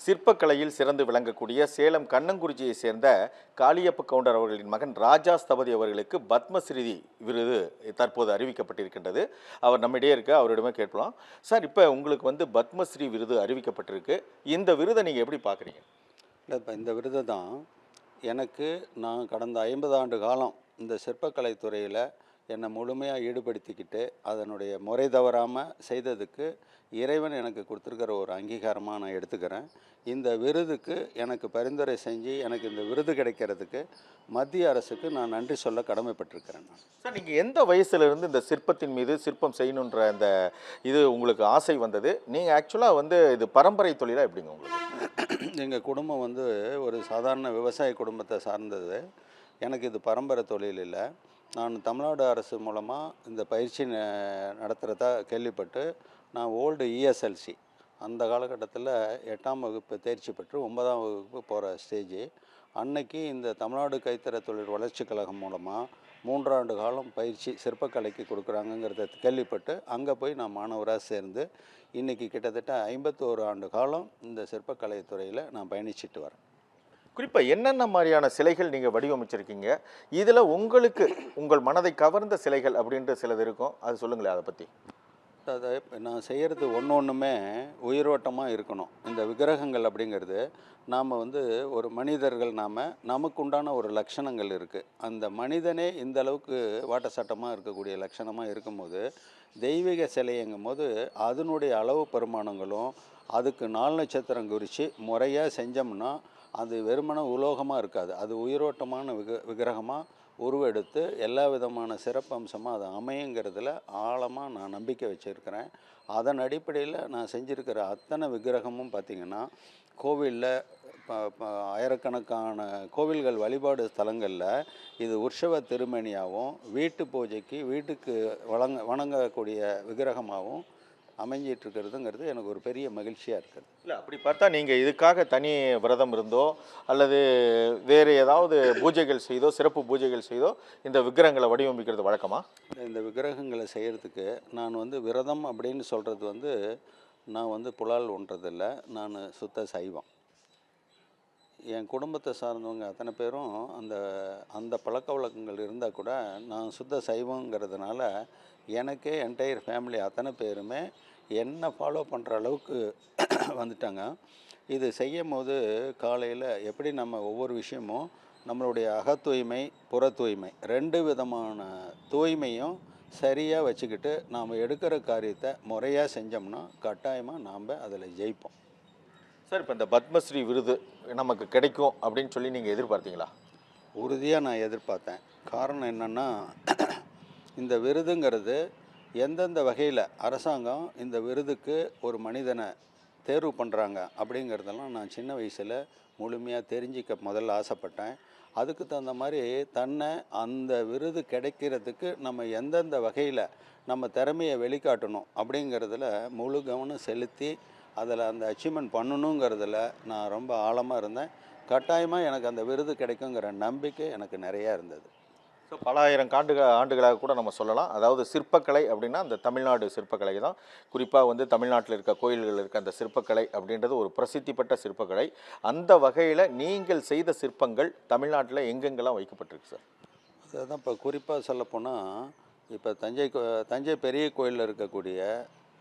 சிற்பக்கலையில் சிறந்து விளங்கக்கூடிய சேலம் கண்ணங்குறிச்சியை சேர்ந்த காளியப்ப கவுண்டர் அவர்களின் மகன் ராஜா ஸ்தபதி அவர்களுக்கு பத்மஸ்ரீ விருது தற்போது அறிவிக்கப்பட்டிருக்கின்றது. அவர் நம்மிடையே இருக்க, அவரிடமே கேட்கலாம். சார், இப்போ உங்களுக்கு பத்மஸ்ரீ விருது அறிவிக்கப்பட்டிருக்கு. இந்த விருதை நீங்கள் எப்படி பார்க்குறீங்க? இல்லை, இப்போ இந்த விருது தான் எனக்கு நான் கடந்த 50 ஆண்டு காலம் இந்த சிற்பக்கலை துறையில் என்னை முழுமையாக ஈடுபடுத்திக்கிட்டு அதனுடைய முறை தவறாமல் செய்ததுக்கு இறைவன் எனக்கு கொடுத்துருக்கிற ஒரு அங்கீகாரமாக நான் எடுத்துக்கிறேன். இந்த விருதுக்கு எனக்கு பரிந்துரை செஞ்சு எனக்கு இந்த விருது கிடைக்கிறதுக்கு மத்திய அரசுக்கு நான் நன்றி சொல்ல கடமைப்பட்டிருக்கிறேன். சார், நீங்கள் எந்த வயசுலேருந்து இந்த சிற்பத்தின் மீது சிற்பம் செய்யணுன்ற அந்த இது உங்களுக்கு ஆசை வந்தது? நீங்கள் ஆக்சுவலாக இது பரம்பரை தொழிலாக எப்படிங்க உங்களுக்கு? எங்கள் குடும்பம் ஒரு சாதாரண விவசாய குடும்பத்தை சார்ந்தது. எனக்கு இது பரம்பரை தொழில் இல்லை. நான் தமிழ்நாடு அரசு மூலமாக இந்த பயிற்சி நடத்துகிறதா கேள்விப்பட்டு நான் ஓல்டு இஎஸ்எல்சி அந்த காலகட்டத்தில் 8ஆம் வகுப்பு தேர்ச்சி பெற்று 9ஆம் வகுப்பு போகிற ஸ்டேஜ். அன்னைக்கு இந்த தமிழ்நாடு கைத்தற தொழில் வளர்ச்சி கழகம் மூலமாக 3 ஆண்டு காலம் பயிற்சி சிற்பக்கலைக்கு கொடுக்குறாங்கங்கிறத கேள்விப்பட்டு அங்கே போய் நான் மாணவராக சேர்ந்து இன்றைக்கி கிட்டத்தட்ட 51 ஆண்டு காலம் இந்த சிற்பக்கலை துறையில் நான் பயணிச்சுட்டு வரேன். குறிப்பாக என்னென்ன மாதிரியான சிலைகள் நீங்கள் வடிவமைச்சிருக்கீங்க? இதில் உங்களுக்கு உங்கள் மனதை கவர்ந்த சிலைகள் அப்படின்ற சிலது இருக்கும், அது சொல்லுங்களேன் அதை பற்றி. அதை நான் செய்கிறது ஒன்றுமே உயிரோட்டமாக இருக்கணும். இந்த விக்கிரகங்கள் அப்படிங்கிறது நாம் ஒரு மனிதர்கள், நமக்கு உண்டான ஒரு லட்சணங்கள் இருக்குது. அந்த மனிதனே இந்த அளவுக்கு வாட்ட சட்டமாக இருக்கக்கூடிய லட்சணமாக இருக்கும்போது தெய்வீக சிலையங்கும் போது அதனுடைய அளவு பெருமானங்களும் அதுக்கு 4 நட்சத்திரம் குறித்து முறையாக செஞ்சோம்னா அது வெறுமன உலோகமாக இருக்காது. அது உயிரோட்டமான விக்கிரகமாக உருவெடுத்து எல்லா விதமான சிறப்பம்சமாக அது அமையுங்கிறதுல ஆழமாக நான் நம்பிக்கை வச்சுருக்கிறேன். அதன் அடிப்படையில் நான் செஞ்சுருக்கிற அத்தனை விக்கிரகமும் பார்த்திங்கன்னா கோவிலில் ஆயிரக்கணக்கான கோவில்கள் வழிபாடு ஸ்தலங்களில் இது உற்சவ திருமணியாகவும் வீட்டு பூஜைக்கு வீட்டுக்கு வணங்கக்கூடிய விக்கிரகமாகவும் அமைஞ்சிட்ருக்கிறதுங்கிறது எனக்கு ஒரு பெரிய மகிழ்ச்சியாக இருக்குது. இல்லை, அப்படி பார்த்தா நீங்கள் இதுக்காக தனி விரதம் இருந்தோ அல்லது வேறு ஏதாவது பூஜைகள் செய்தோ, சிறப்பு பூஜைகள் செய்தோ இந்த விக்கிரகங்களை வடிவமைக்கிறது வழக்கமா? இந்த விக்கிரகங்களை செய்கிறதுக்கு நான் விரதம் அப்படின்னு சொல்கிறது நான் புலால் ஒன்றதில்லை. நான் சுத்த சைவம். என் குடும்பத்தை சார்ந்தவங்க அத்தனை பேரும் அந்த அந்த பழக்க வழக்கங்கள் இருந்தால் கூட நான் சுத்த சைவங்கிறதுனால எனக்கே என்டையர் ஃபேமிலி அத்தனை பேருமே என்னை ஃபாலோ பண்ணுற அளவுக்கு வந்துட்டாங்க. இது செய்யும் போது காலையில் எப்படி நம்ம ஒவ்வொரு விஷயமும் நம்மளுடைய அகத்தூய்மை புற தூய்மை 2 விதமான தூய்மையும் சரியாக வச்சுக்கிட்டு நாம் எடுக்கிற காரியத்தை முறையாக செஞ்சோம்னா கட்டாயமாக நாம் அதில் ஜெயிப்போம். சார், இப்போ இந்த பத்மஸ்ரீ விருது நமக்கு கிடைக்கும் அப்படின்னு சொல்லி நீங்கள் எதிர்பார்த்தீங்களா? உறுதியாக நான் எதிர்பார்த்தேன். காரணம் என்னென்னா, இந்த விருதுங்கிறது எந்தெந்த வகையில் அரசாங்கம் இந்த விருதுக்கு ஒரு மனிதனை தேர்வு பண்ணுறாங்க அப்படிங்கிறதெல்லாம் நான் சின்ன வயசில் முழுமையாக தெரிஞ்சிக்க முதல்ல ஆசைப்பட்டேன். அதுக்கு தகுந்த மாதிரி தன்னை அந்த விருது கிடைக்கிறதுக்கு நம்ம எந்தெந்த வகையில் நம்ம திறமையை வெளிக்காட்டணும் அப்படிங்கிறதுல முழு கவனம் செலுத்தி அதில் அந்த அச்சீவ்மெண்ட் பண்ணணுங்கிறதுல நான் ரொம்ப ஆழமாக இருந்தேன். கட்டாயமாக எனக்கு அந்த விருது கிடைக்குங்கிற நம்பிக்கை எனக்கு நிறையா இருந்தது. ஸோ பல ஆயிரம் ஆண்டுகளாக கூட நம்ம சொல்லலாம். அதாவது சிற்பக்கலை அப்படின்னா அந்த தமிழ்நாடு சிற்பக்கலை தான். குறிப்பாக தமிழ்நாட்டில் இருக்க கோயில்கள் இருக்க அந்த சிற்பக்கலை அப்படின்றது ஒரு பிரசித்தி பெற்ற சிற்பக்கலை. அந்த வகையில் நீங்கள் செய்த சிற்பங்கள் தமிழ்நாட்டில் எங்கெங்கெல்லாம் வைக்கப்பட்டிருக்கு சார்? அதுதான் இப்போ குறிப்பாக சொல்லப்போனால், இப்போ தஞ்சை பெரிய கோயிலில் இருக்கக்கூடிய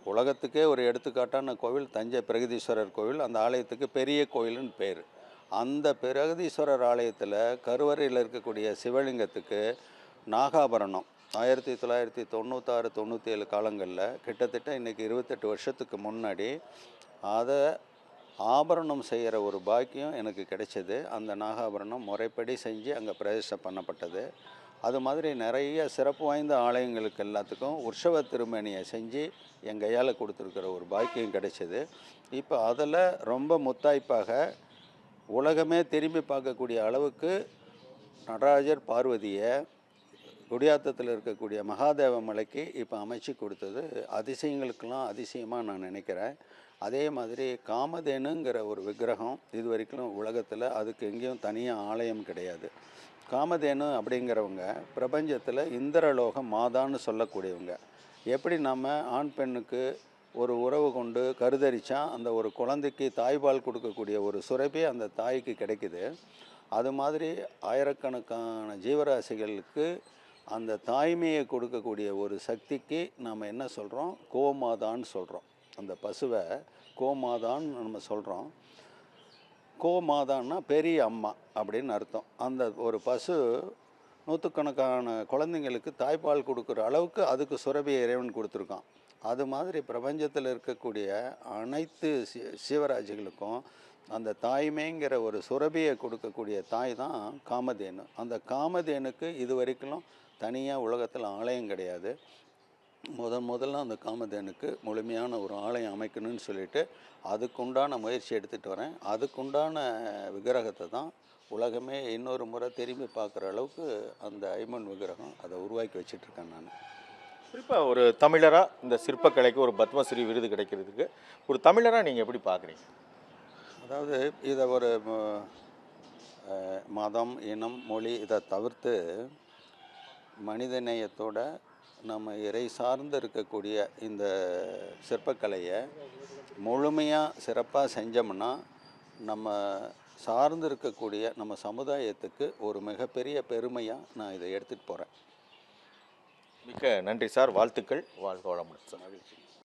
உலகத்துக்கே ஒரு எடுத்துக்காட்டான கோவில் தஞ்சை பிரகதீஸ்வரர் கோவில். அந்த ஆலயத்துக்கு பெரிய கோயில்னு பேர். அந்த பிரகதீஸ்வரர் ஆலயத்தில் கருவறையில் இருக்கக்கூடிய சிவலிங்கத்துக்கு நாகாபரணம் 1996-97 காலங்களில் கிட்டத்தட்ட இன்றைக்கி 28 வருஷத்துக்கு முன்னாடி அதை ஆபரணம் செய்கிற ஒரு பாக்கியம் எனக்கு கிடைச்சது. அந்த நாகாபரணம் முறைப்படி செஞ்சு அங்கே பிரதிஷ்டை பண்ணப்பட்டது. அது மாதிரி நிறைய சிறப்பு வாய்ந்த ஆலயங்களுக்கு எல்லாத்துக்கும் உற்சவ திருமணியை செஞ்சு என் கையால் கொடுத்துருக்கிற ஒரு பாக்கியம் கிடைச்சது. இப்போ அதில் ரொம்ப முத்தாய்ப்பாக உலகமே திரும்பி பார்க்கக்கூடிய அளவுக்கு நடராஜர் பார்வதியை குடியாத்தத்தில் இருக்கக்கூடிய மகாதேவ மலைக்கு இப்போ அமைச்சு கொடுத்தது அதிசயங்களுக்கெல்லாம் அதிசயமாக நான் நினைக்கிறேன். அதே மாதிரி காமதேனுங்கிற ஒரு விக்கிரகம் இது வரைக்கும் உலகத்தில் அதுக்கு எங்கேயும் தனியாக ஆலயம் கிடையாது. காமதேனு அப்படிங்கிறவங்க பிரபஞ்சத்தில் இந்திரலோக மாதான்னு சொல்லக்கூடியவங்க. எப்படி நம்ம ஆண் பெண்ணுக்கு ஒரு உறவு கொண்டு கருதரிச்சா அந்த ஒரு குழந்தைக்கு தாய்ப்பால் கொடுக்கக்கூடிய ஒரு சுரப்பி அந்த தாய்க்கு கிடைக்குது. அது மாதிரி ஆயிரக்கணக்கான ஜீவராசிகளுக்கு அந்த தாய்மையை கொடுக்கக்கூடிய ஒரு சக்திக்கு நாம் என்ன சொல்கிறோம், கோமாதான்னு சொல்கிறோம். அந்த பசுவை கோமாதான்னு நம்ம சொல்கிறோம். கோமாதான்னா பெரிய அம்மா அப்படின்னு அர்த்தம். அந்த ஒரு பசு நூற்றுக்கணக்கான குழந்தைங்களுக்கு தாய்ப்பால் கொடுக்குற அளவுக்கு அதுக்கு சுரபியை இறைவன் கொடுத்துருக்கான். அது மாதிரி பிரபஞ்சத்தில் இருக்கக்கூடிய அனைத்து சீவராசிகளுக்கும் அந்த தாய்மைங்கிற ஒரு சுரபியை கொடுக்கக்கூடிய தாய் தான் காமதேனு. அந்த காமதேனுக்கு இது வரைக்கும் தனியாக உலகத்தில் ஆலயம் கிடையாது. முதல்ல அந்த காமதேனுக்கு முழுமையான ஒரு ஆலயம் அமைக்கணும்னு சொல்லிட்டு அதுக்குண்டான முயற்சி எடுத்துகிட்டு வரேன். அதுக்குண்டான விக்கிரகத்தை தான் உலகமே இன்னொரு முறை திரும்பி பார்க்குற அளவுக்கு அந்த ஐமன் விக்கிரகம் அதை உருவாக்கி வச்சிட்ருக்கேன் நான். குறிப்பாக ஒரு தமிழராக இந்த சிற்பக்கலைக்கு ஒரு பத்மஸ்ரீ விருது கிடைக்கிறதுக்கு ஒரு தமிழராக நீங்கள் எப்படி பார்க்குறீங்க? அதாவது இதை ஒரு மதம், இனம், மொழி இதை தவிர்த்து மனிதநேயத்தோட நம்ம இறை சார்ந்து இருக்கக்கூடிய இந்த சிற்பக்கலையை முழுமையாக சிறப்பாக செஞ்சோம்னா நம்ம சார்ந்து இருக்கக்கூடிய நம்ம சமுதாயத்துக்கு ஒரு மிகப்பெரிய பெருமையாக நான் இதை எடுத்துகிட்டு போகிறேன். மிக்க நன்றி சார். வாழ்த்துக்கள். வாழ்க வளமுடன் சார். மகிழ்ச்சி.